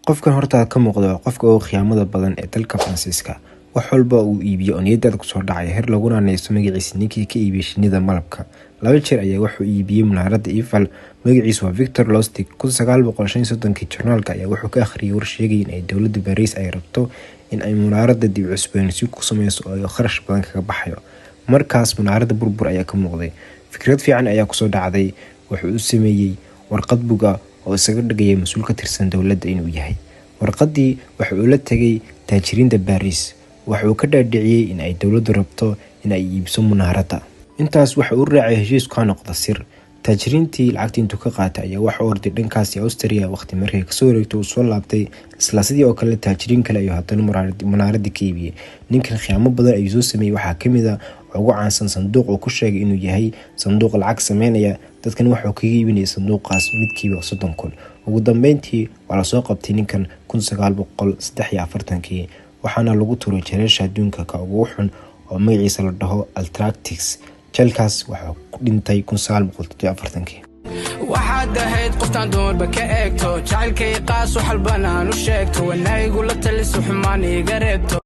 qofkan horta ka muuqdo qofka oo khiyaamada badan ee dalka Faransiiska wax walba uu iibiyo niyadda ku soo dhacay heer laguna neyso magaciisa ninkii ka iibiyay shinida malabka laba jeer ayaa wuxuu iibiyay munaaradda Eiffel magaciisu waa Victor Lustig 1935 journalka ayaa wuxuu ka akhriyay war sheegay in ay dawladda Paris ay rabto in ay munaaradda dib u cusboonaysiin ku sameyso oo kharash badan kaga baxayo markaas munaaradda burbur ayaa ka muuqday fikrad fiican ayaa ku soo dhacday wuxuu u sameeyay warqad buga oo isaga dhigay mas'uul ka tirsan dawladda inuu yahay warqadii waxa uu la tagay taajiriinta Paris wuxuu ka dhaadhiciyay in ay dawladdu rabto in ay iibso munaaradda intaas waxa uu raacay heshiis ka noqda sir taajiriintii lacagta intuu ka qaatay ayaa waxa orday dhankaas Austria waqti markay ka soo wareegtay uu soo laabtay isla sidii oo kale taajiriin kale ayaa haddana munaaradda ka iibiyay ninkan khiyaamo badan ayuu soo sameeyay waxa kamid ah ugu caansan sanduuq uu ku sheegay inuu yahay sanduuq lacag sameynaya dadkan wuxuu kaga iibinayay sanduuqaas midkiiba 30,000 ugu dambeyntii waa la soo qabtay ninkan 1943 waxaana lagu tuuray jareesha adduunka ka ugu xun oo magaciisa la dhaho Altractix jalkaas waxa ku dhintay 1943 waxaad ahayd qoftaan doonba ka eegto jacaylkay qaas wax walbana aanu sheegto wanaagu la taliso xumaan iga reebto